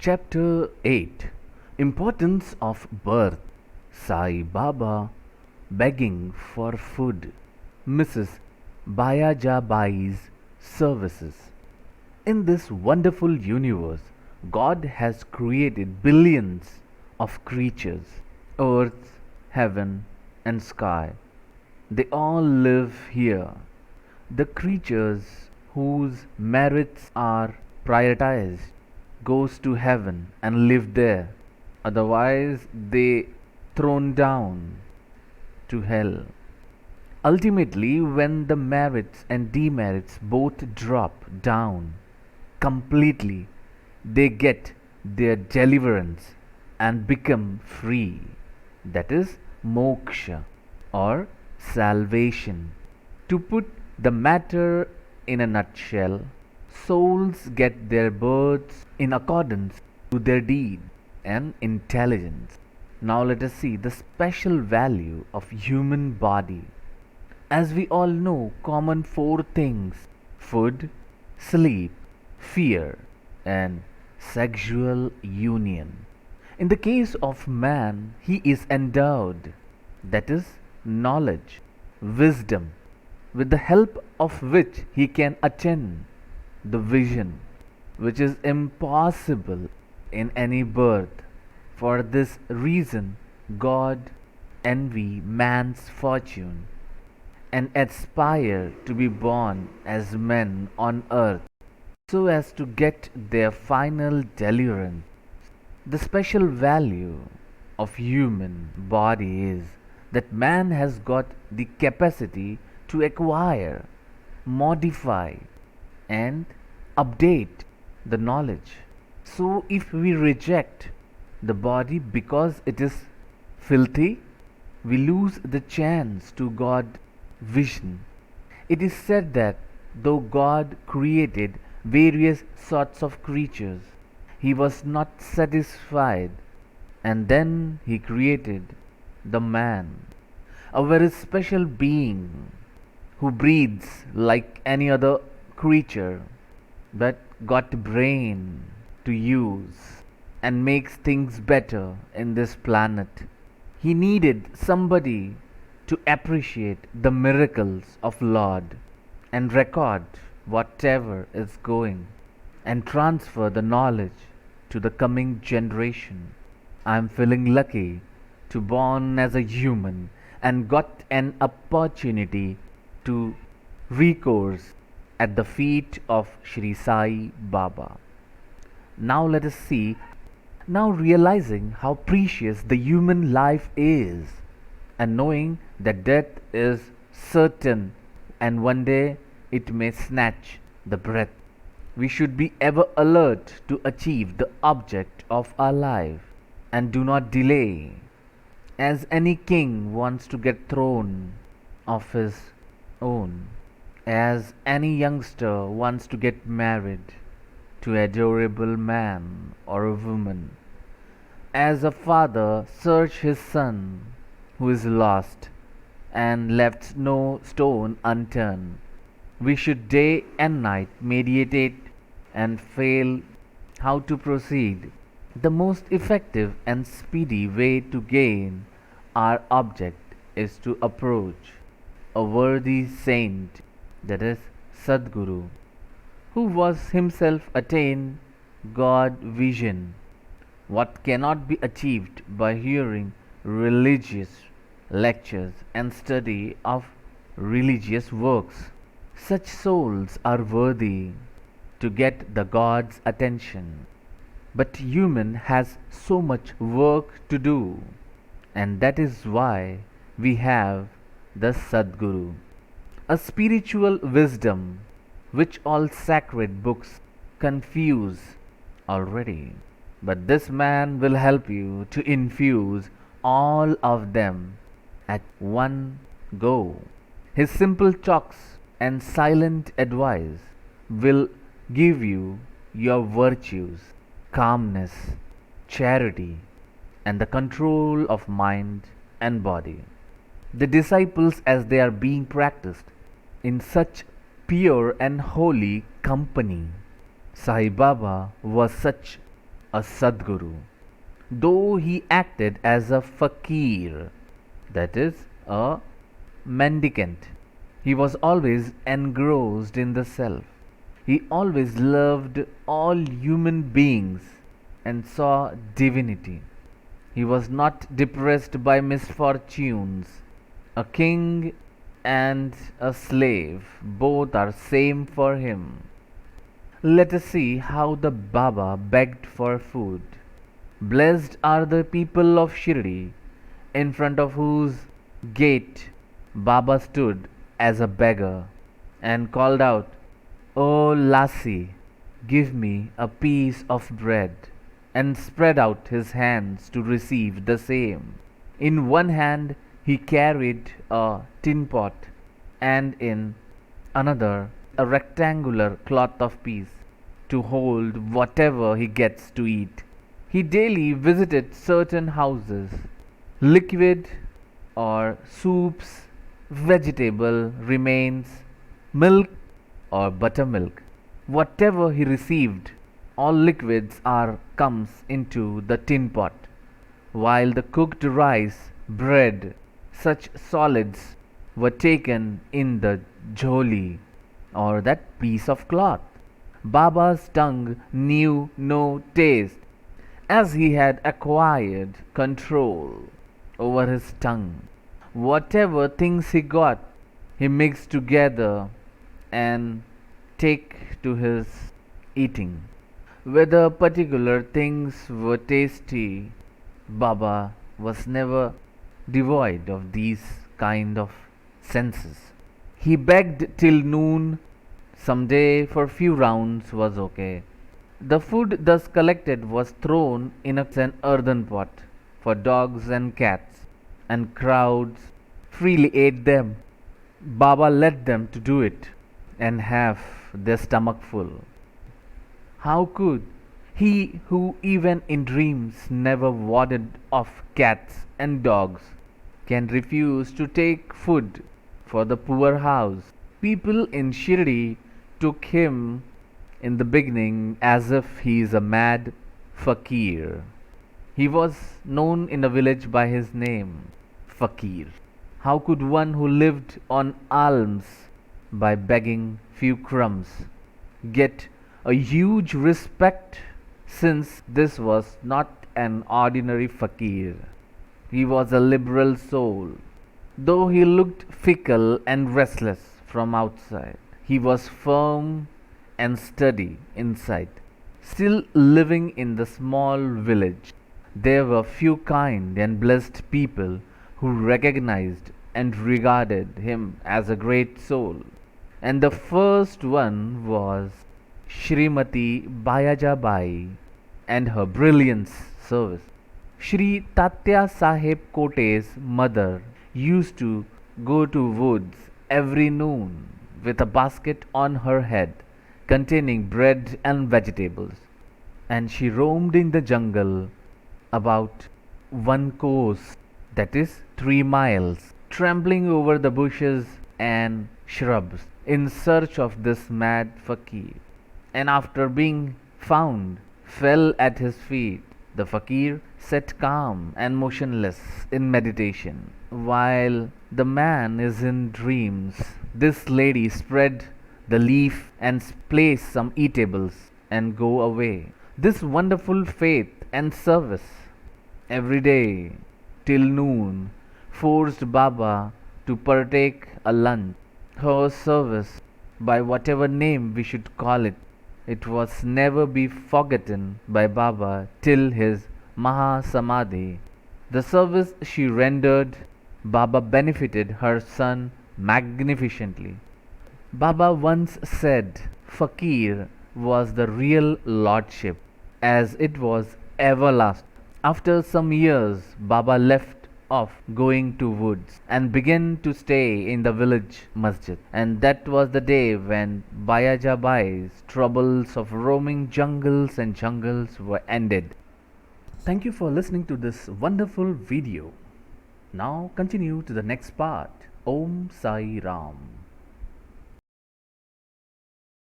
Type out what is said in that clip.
Chapter 8. Importance of Birth. Sai Baba begging for food. Mrs. Bayajabai's services. In this wonderful universe, God has created billions of creatures. Earth, heaven, and sky. They all live here. The creatures whose merits are prioritized goes to heaven and live there. Otherwise they thrown down to hell. Ultimately, when the merits and demerits both drop down completely, they get their deliverance and become free. That is moksha or salvation. To put the matter in a nutshell, souls get their births in accordance to their deed and intelligence. Now let us see the special value of human body. As we all know, common four things: food, sleep, fear, and sexual union. In the case of man, he is endowed, that is, knowledge, wisdom, with the help of which he can attain the vision, which is impossible in any birth. For this reason, God envy man's fortune and aspire to be born as men on earth so as to get their final deliverance. The special value of human body is that man has got the capacity to acquire, modify, and update the knowledge. So if we reject the body because it is filthy, we lose the chance to God vision. It is said that though God created various sorts of creatures, he was not satisfied, and then he created the man, a very special being who breathes like any other creature but got brain to use and makes things better in this planet. He needed somebody to appreciate the miracles of Lord and record whatever is going and transfer the knowledge to the coming generation. I am feeling lucky to born as a human and got an opportunity to recourse at the feet of Shri Sai Baba. Now let us see, now realizing how precious the human life is and knowing that death is certain and one day it may snatch the breath, we should be ever alert to achieve the object of our life and do not delay. As any king wants to get throne of his own, as any youngster wants to get married to an adorable man or a woman, as a father search his son who is lost and left no stone unturned, we should day and night meditate and fail how to proceed. The most effective and speedy way to gain our object is to approach a worthy saint, that is Sadguru, who was himself attained God vision. What cannot be achieved by hearing religious lectures and study of religious works. Such souls are worthy to get the God's attention. But human has so much work to do, and that is why we have the Sadguru, a spiritual wisdom which all sacred books confuse already. But this man will help you to infuse all of them at one go. His simple talks and silent advice will give you your virtues, calmness, charity, and the control of mind and body. The disciples, as they are being practiced in such pure and holy company, Sai Baba was such a Sadguru. Though he acted as a fakir, that is, a mendicant, he was always engrossed in the self. He always loved all human beings and saw divinity. He was not depressed by misfortunes. A king and a slave both are same for him. Let us see how the Baba begged for food. Blessed are the people of Shri, in front of whose gate Baba stood as a beggar and called out, "O lassie, give me a piece of bread," and spread out his hands to receive the same. In one hand he carried a tin pot, and in another a rectangular cloth of peace to hold whatever he gets to eat. He daily visited certain houses. Liquid or soups, vegetable remains, milk or buttermilk, whatever he received, all liquids are comes into the tin pot, while the cooked rice, bread, such solids were taken in the jholi or that piece of cloth. Baba's tongue knew no taste, as he had acquired control over his tongue. Whatever things he got, he mixed together and take to his eating. Whether particular things were tasty, Baba was never devoid of these kind of senses. He begged till noon. Some day for few rounds was okay. The food thus collected was thrown in an earthen pot for dogs and cats, and crowds freely ate them. Baba led them to do it and have their stomach full. How could he who even in dreams never warded off cats and dogs can refuse to take food for the poor house? People in Shri took him in the beginning as if he is a mad fakir. He was known in the village by his name, Fakir. How could one who lived on alms by begging few crumbs get a huge respect, since this was not an ordinary fakir? He was a liberal soul. Though he looked fickle and restless from outside, he was firm and steady inside. Still living in the small village, there were few kind and blessed people who recognized and regarded him as a great soul. And the first one was Shrimati Bayajabai and her brilliant service. Shri Tatya Sahib Kote's mother used to go to woods every noon with a basket on her head containing bread and vegetables, and she roamed in the jungle about one course, that is 3 miles, trampling over the bushes and shrubs in search of this mad fakir, and after being found, fell at his feet. The fakir sat calm and motionless in meditation. While the man is in dreams, this lady spread the leaf and place some eatables and go away. This wonderful faith and service every day till noon forced Baba to partake a lunch. Her service, by whatever name we should call it, it was never be forgotten by Baba till his Maha Samadhi. The service she rendered, Baba benefited her son magnificently. Baba once said Fakir was the real lordship, as it was everlasting. After some years, Baba left off going to woods and began to stay in the village masjid. And that was the day when Bayajabai's troubles of roaming jungles and jungles were ended. Thank you for listening to this wonderful video. Now continue to the next part. Om Sai Ram.